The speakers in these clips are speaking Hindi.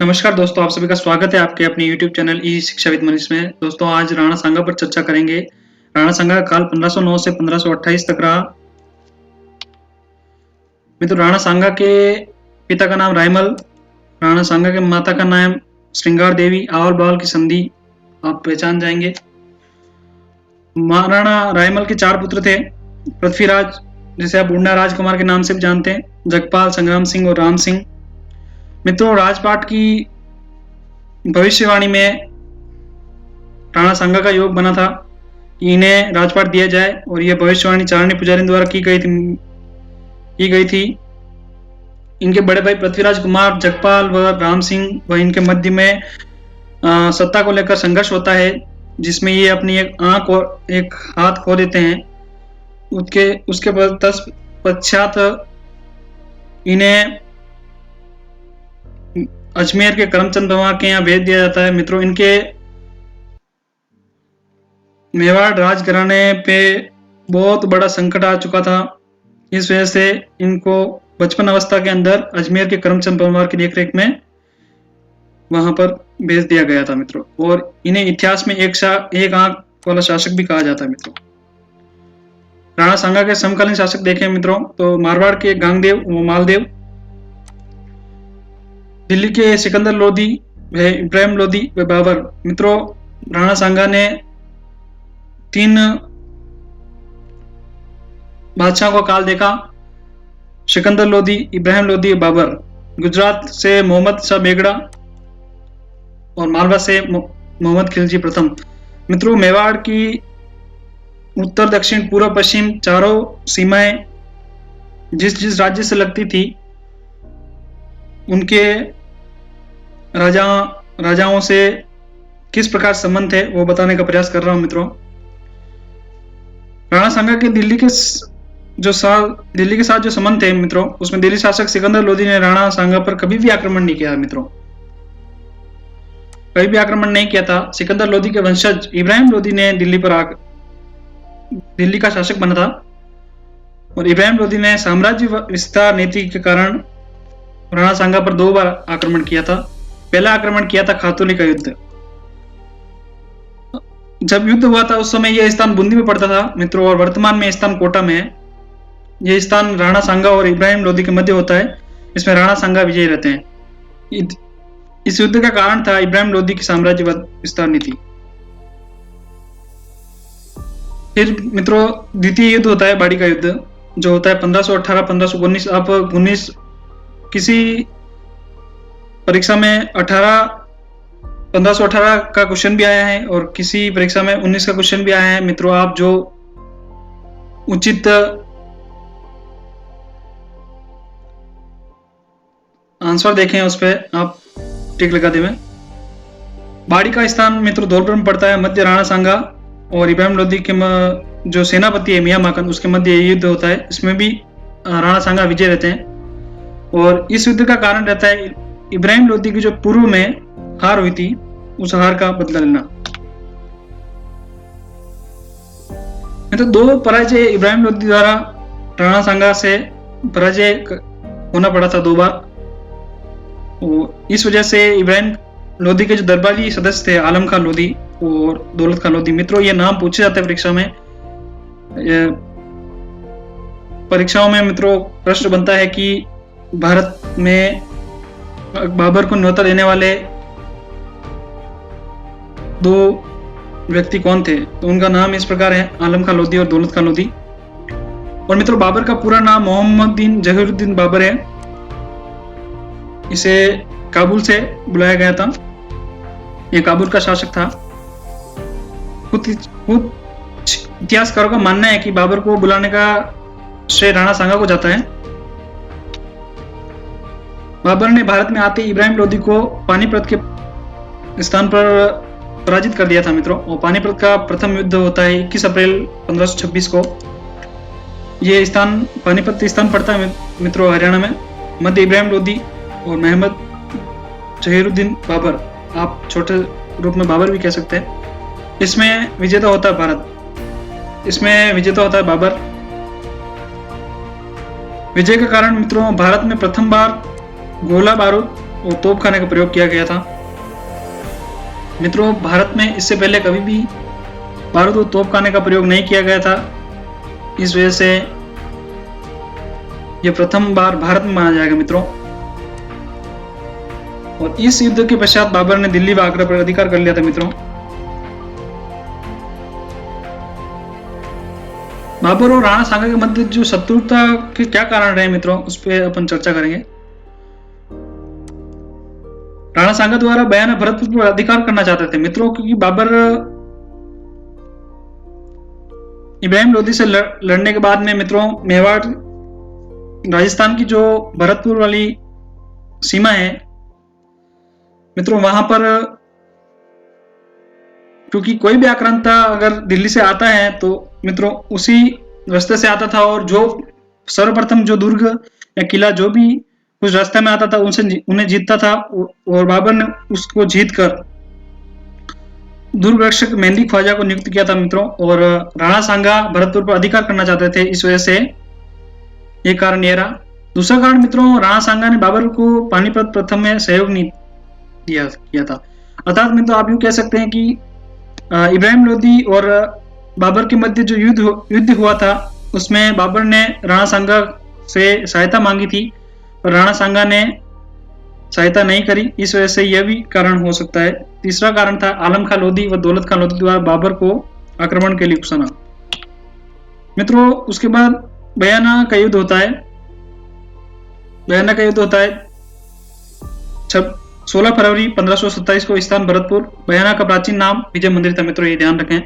नमस्कार दोस्तों, आप सभी का स्वागत है आपके अपने यूट्यूब चैनल ई शिक्षा विद मनीष में। दोस्तों आज राणा सांगा पर चर्चा करेंगे। राणा सांगा का काल 1509 से 1528 तक रहा। मित्र, राणा सांगा के पिता का नाम रायमल, राणा सांगा के माता का नाम श्रृंगार देवी। आवल बावल की संधि आप पहचान जाएंगे। महाराणा रायमल के 4 पुत्र थे। पृथ्वीराज, जिसे आप उड़ना राजकुमार के नाम से भी जानते हैं, जगपाल, संग्राम सिंह और राम सिंह। मित्रों, राजपाट की भविष्यवाणी में राणा सांगा का योग बना था कि इन्हें राजपाट दिया जाए, और यह भविष्यवाणी चारणी पुजारी द्वारा की गई थी। इनके बड़े भाई पृथ्वीराज कुमार, जगपाल व राम सिंह व इनके मध्य में सत्ता को लेकर संघर्ष होता है, जिसमें ये अपनी एक आंख और एक हाथ खो देते हैं। उसके पश्चात इन्हें अजमेर के करमचंद पंवार के यहाँ भेज दिया जाता है। मित्रों, इनके मेवाड़ राजघराने पे बहुत बड़ा संकट आ चुका था। इस वजह से इनको बचपन अवस्था के अंदर अजमेर के करमचंद पंवार की देखरेख में वहां पर भेज दिया गया था मित्रों, और इन्हें इतिहास में एक आंख वाला शासक भी कहा जाता है। मित्रों, राणा सांगा के समकालीन शासक देखें मित्रों तो मारवाड़ के गांगदेव व मालदेव, दिल्ली के सिकंदर लोदी, इब्राहिम लोदी व बाबर। मित्रों, राणा सांगा ने 3 बादशाहों का काल देखा, सिकंदर लोदी, इब्राहिम लोदी, बाबर। गुजरात से मोहम्मद शाह बेगड़ा और मालवा से मोहम्मद खिलजी प्रथम। मित्रों, मेवाड़ की उत्तर, दक्षिण, पूर्व, पश्चिम चारों सीमाएं जिस राज्य से लगती थी, उनके राजाओं से किस प्रकार संबंध थे वो बताने का प्रयास कर रहा हूं। मित्रों, राणा सांगा के दिल्ली के साथ जो संबंध थे मित्रों, उसमें दिल्ली शासक सिकंदर लोदी ने राणा सांगा पर कभी भी आक्रमण नहीं किया। मित्रों, कभी भी आक्रमण नहीं किया था। सिकंदर लोदी के वंशज इब्राहिम लोदी ने दिल्ली का शासक बना था, और इब्राहिम लोदी ने साम्राज्य विस्तार नीति के कारण राणा सांगा पर 2 बार आक्रमण किया था। पहला आक्रमण किया था खातौली का युद्ध। जब युद्ध हुआ था उस समय यह स्थान बूंदी में पड़ता था मित्रों, और वर्तमान में स्थान कोटा में है। यह स्थान राणा सांगा और इब्राहिम लोदी के मध्य होता है। इसमें राणा सांगा विजयी रहते हैं। इस युद्ध का कारण था इब्राहिम लोदी की साम्राज्यवाद विस्तार नीति। फिर मित्रों, द्वितीय युद्ध होता है बाड़ी का युद्ध, जो होता है 1518-1519। आप 19 किसी परीक्षा में 1518 का क्वेश्चन भी आया है, और किसी परीक्षा में 19 का क्वेश्चन भी आया है। मित्रों, आप जो उचित आंसर देखें उस पर आप टिक लगा दें। बाड़ी का स्थान मित्रों धौलपुर में पड़ता है। मध्य राणा सांगा और इब्राहिम लोदी के जो सेनापति है मियां माकन, उसके मध्य युद्ध होता है। इसमें भी राणा सांगा विजय रहते हैं, और इस युद्ध का कारण रहता है इब्राहिम लोदी की जो पूर्व में हार हुई थी, उस हार का बदला लेना। तो 2 पराजय इब्राहिम लोदी द्वारा राणा सांगा से पराजय होना पड़ा था 2 बार। इस वजह से इब्राहिम लोदी के जो दरबारी सदस्य थे, आलम खान लोदी और दौलत खान लोदी, मित्रों ये नाम पूछे जाते हैं परीक्षा में। परीक्षाओं में मित्रों प्रश्न बनता है कि भारत में बाबर को न्योता देने वाले 2 व्यक्ति कौन थे, तो उनका नाम इस प्रकार है, आलम खान लोदी और दौलत खान लोदी। और मित्रों, बाबर का पूरा नाम मोहम्मद जहीरुद्दीन बाबर है। इसे काबुल से बुलाया गया था। यह काबुल का शासक था। कुछ इतिहासकारों का मानना है कि बाबर को बुलाने का श्रेय राणा सांगा को जाता है। बाबर ने भारत में आते इब्राहिम लोदी को पानीपत के स्थान पर पराजित कर दिया था मित्रों, और पानीपत का प्रथम युद्ध होता है 21 अप्रैल 1526 को। यह स्थान पानीपत स्थान पड़ता है मित्रों हरियाणा में। मध्य इब्राहिम लोदी और मोहम्मद जहीरुद्दीन बाबर, आप छोटे रूप में बाबर भी कह सकते हैं। इसमें विजेता होता है भारत। इसमें विजेता होता है बाबर। विजय के कारण मित्रों भारत में प्रथम बार गोला बारूद और तोपखाने का प्रयोग किया गया था। मित्रों, भारत में इससे पहले कभी भी बारूद और तोपखाने का प्रयोग नहीं किया गया था। इस वजह से यह प्रथम बार भारत में माना जाएगा मित्रों। और इस युद्ध के पश्चात बाबर ने दिल्ली व आगरा पर अधिकार कर लिया था मित्रों। बाबर और राणा सांगा के मध्य जो शत्रुता के क्या कारण रहे मित्रों, उस पर अपन चर्चा करेंगे। राणा सांगा द्वारा बयाना भरतपुर पर अधिकार करना चाहते थे मित्रों, क्योंकि बाबर इब्राहिम लोदी से लड़ने के बाद में मित्रों मेवाड़ राजस्थान की जो भरतपुर वाली सीमा है मित्रों, वहां पर क्योंकि कोई भी आक्रांता अगर दिल्ली से आता है तो मित्रों उसी रास्ते से आता था, और जो सर्वप्रथम जो दुर्ग या किला जो भी उस रास्ते में आता था उन्हें जीतता था। और बाबर ने उसको जीतकर दुर्ग रक्षक मेहंदी ख्वाजा को नियुक्त किया था मित्रों। और राणा सांगा भरतपुर पर अधिकार करना चाहते थे, इस वजह से एक कारण यह रहा। दूसरा कारण मित्रों, राणा सांगा ने बाबर को पानीपत प्रथम में सहयोग नहीं किया था। अर्थात मित्रों आप यूं कह सकते हैं कि इब्राहिम लोदी और बाबर के मध्य जो युद्ध हुआ था उसमें बाबर ने राणा सांगा से सहायता मांगी थी, पर राणा सांगा ने सहायता नहीं करी, इस वजह से यह भी कारण हो सकता है। तीसरा कारण था आलम खां लोधी व दौलत खां लोधी द्वारा बाबर को आक्रमण के लिए उकसाना। मित्रों उसके बाद बयाना का युद्ध होता है। बयाना का युद्ध होता है 16 फरवरी 1527 को स्थान भरतपुर। बयाना का प्राचीन नाम विजय मंदिर था मित्रों, ये ध्यान रखें।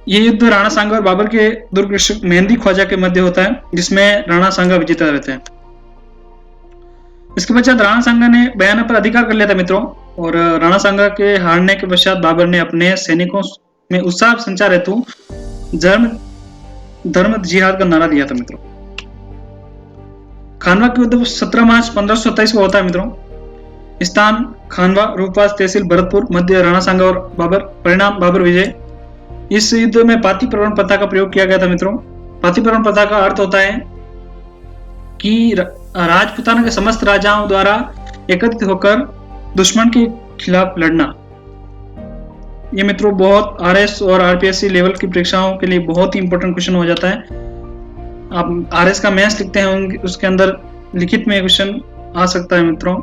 यह युद्ध राणा सांगा और बाबर के दुर्ग रक्षक मेहंदी ख्वाजा के मध्य होता है, जिसमें राणा सांगा विजेता रहते हैं। इसके पश्चात राणा सांगा ने बयाना पर अधिकार कर लिया था मित्रों, और राणा सांगा के हारने के पश्चात बाबर ने अपने सैनिकों में उत्साह संचार हेतु धर्म जिहाद का नारा दिया था मित्रों। खानवा के युद्ध 17 मार्च 1527 को होता है मित्रों। स्थान खानवा, रूपवास तहसील भरतपुर, मध्य राणा सांगा और बाबर। परिणाम बाबर विजय। इस युद्ध में पाती प्रवण प्रथा का प्रयोग किया गया था मित्रों। पाती प्रवण प्रथा का अर्थ होता है कि राजपूताना के समस्त राजाओं द्वारा एकत्रित होकर दुश्मन के खिलाफ लड़ना। ये मित्रों बहुत आरएस और आरपीएससी लेवल की परीक्षाओं के लिए बहुत ही इंपॉर्टेंट क्वेश्चन हो जाता है। आप आरएस का मैथ्स लिखते हैं उसके अंदर लिखित में क्वेश्चन आ सकता है मित्रों।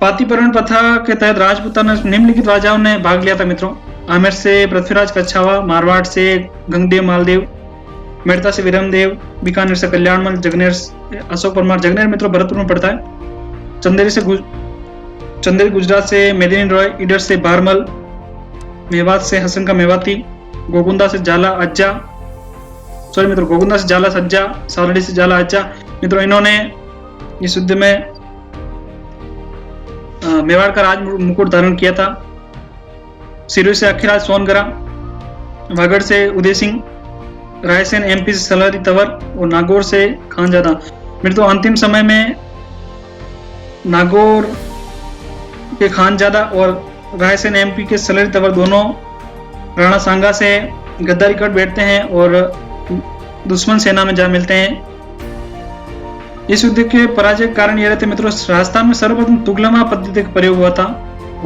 पाती प्रवण प्रथा के तहत राजपूताना निम्नलिखित राजाओं ने भाग लिया था मित्रों। आमेर से पृथ्वीराज कच्छावा, मारवाड़ से गंगदेव मालदेव, मेड़ता से विरमदेव, बीकानेर से कल्याणमल, जगनेर अशोक परमार। जगनेर मित्रों भरतपुर में पड़ता है। चंदेरी गुजरात से मेदिनी रॉय, ईडर से बारमल, मेवात से हसन का मेवाती, गोगुंदा से जाला अज्जा, गोगुंदा से जाला सज्जा, सालड़ी से जाला अज्जा। मित्रों इन्होंने इस युद्ध में मेवाड़ का राज मुकुट धारण किया था। सिरोही से अखिराज सोनगरा, वागड़ से उदय सिंह, रायसेन एमपी से सलारी तंवर और नागौर से खानजादा। मित्रों अंतिम समय में नागौर के खानजादा और रायसेन एमपी के सलारी तंवर दोनों राणा सांगा से गद्दारी कर बैठते हैं और दुश्मन सेना में जा मिलते हैं। इस युद्ध के पराजय के कारण यह रहते मित्रों, राजस्थान में सर्वप्रथम तुगलमा पद्धति का प्रयोग हुआ था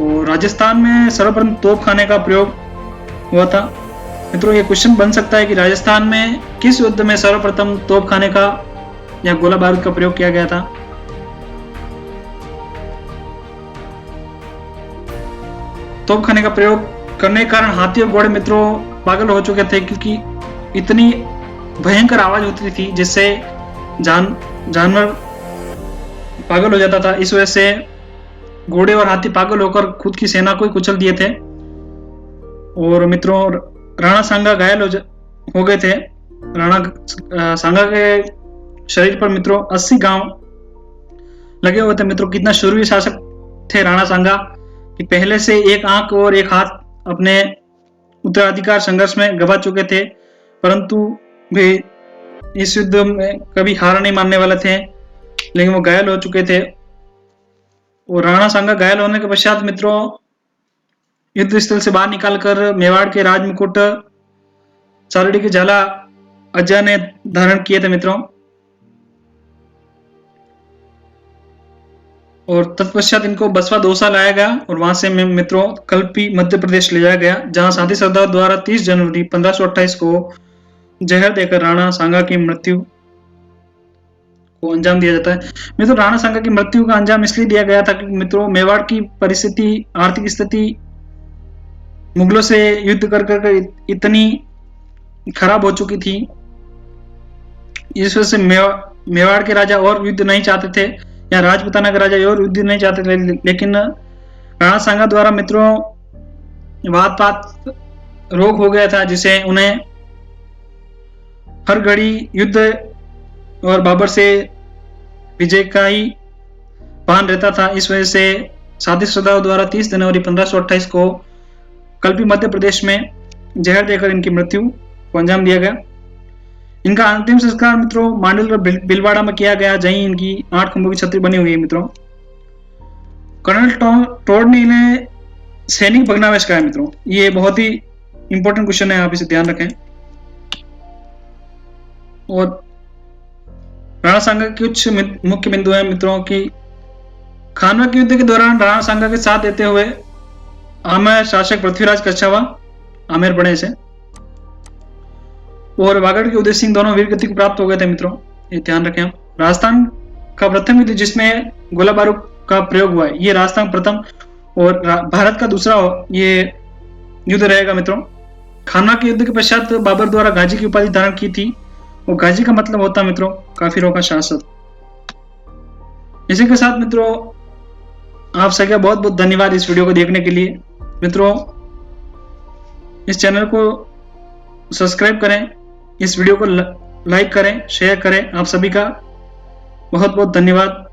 और राजस्थान में सर्वप्रथम तोपखाने का प्रयोग हुआ था। मित्रों ये क्वेश्चन बन सकता है कि राजस्थान में किस युद्ध में सर्वप्रथम तोपखाने का या गोला बारूद का प्रयोग किया गया था। तोपखाने का प्रयोग करने के कारण हाथी और घोड़े मित्रों पागल हो चुके थे, क्योंकि इतनी भयंकर आवाज होती थी जिससे जानवर पागल हो जाता था। इस वजह से घोड़े और हाथी पागल होकर खुद की सेना को ही कुचल दिए थे। और मित्रों राणा सांगा घायल हो गए थे। राणा सांगा के शरीर पर मित्रों 80 गांव लगे हुए थे। मित्रों कितना शूरवीर शासक थे राणा सांगा कि पहले से एक आंख और एक हाथ अपने उत्तराधिकार संघर्ष में गवा चुके थे, परंतु वे इस युद्ध में कभी हार नहीं मानने वाले थे, लेकिन वो घायल हो चुके थे। और राणा सांगा घायल होने के पश्चात मित्रों युद्ध स्थल से बाहर निकालकर मेवाड़ के राज मुकुट सालड़ी के झाला अज्जा ने धारण किए थे मित्रों। और तत्पश्चात इनको बसवा दौसा लाया गया और वहां से मित्रों कल्पी मध्य प्रदेश ले जाया गया, जहां साथी सरदार द्वारा 30 जनवरी 1528 को जहर देकर राणा सांगा की मृत्यु को अंजाम दिया जाता है। मित्रों राणा सांगा की मृत्यु का अंजाम इसलिए दिया गया था कि मित्रों मेवाड़ की परिस्थिति, आर्थिक स्थिति मुगलों से युद्ध कर कर इतनी खराब हो चुकी थी, इस वजह से मेवाड़ के राजा और युद्ध नहीं चाहते थे, या राजपूताना के राजा और युद्ध नहीं चाहते थे, लेकिन राणा सांगा द्वारा मित्रों वात पात रोग हो गया था, जिसे उन्हें हर घड़ी युद्ध और बाबर से विजय का ही भान रहता था। इस वजह से साथी सरदार द्वारा 30 जनवरी 1528 को कल्पी मध्य प्रदेश में जहर देकर इनकी मृत्यु को अंजाम दिया गया। इनका अंतिम संस्कार मित्रों मांडल और बिलवाड़ा में किया गया, जहीं इनकी 8 खंभों की छतरी बनी हुई है। मित्रों कर्नल टॉड ने इन्हें सैनिक भग्नावशेष कहा है। मित्रों ये बहुत ही इंपॉर्टेंट क्वेश्चन है, आप इसे ध्यान रखें। और राणा सांगा के कुछ मुख्य बिंदु हैं मित्रों की खानवा के युद्ध के दौरान राणा सांगा के साथ देते हुए आमेर शासक पृथ्वीराज कच्छावा आमेर बने से और वागड़ के उदय सिंह दोनों वीर गति को प्राप्त हो गए थे। मित्रों ये ध्यान रखें आप। राजस्थान का प्रथम युद्ध जिसमें गोला बारूद का प्रयोग हुआ है, ये राजस्थान प्रथम और भारत का दूसरा ये युद्ध रहेगा। मित्रों खानवा के युद्ध के पश्चात बाबर द्वारा गाजी की उपाधि धारण की थी, और गाजी का मतलब होता है मित्रों काफिरों का शासक। इसी के साथ मित्रों आप सबका बहुत बहुत धन्यवाद इस वीडियो को देखने के लिए। मित्रों इस चैनल को सब्सक्राइब करें, इस वीडियो को लाइक करें, शेयर करें। आप सभी का बहुत बहुत धन्यवाद।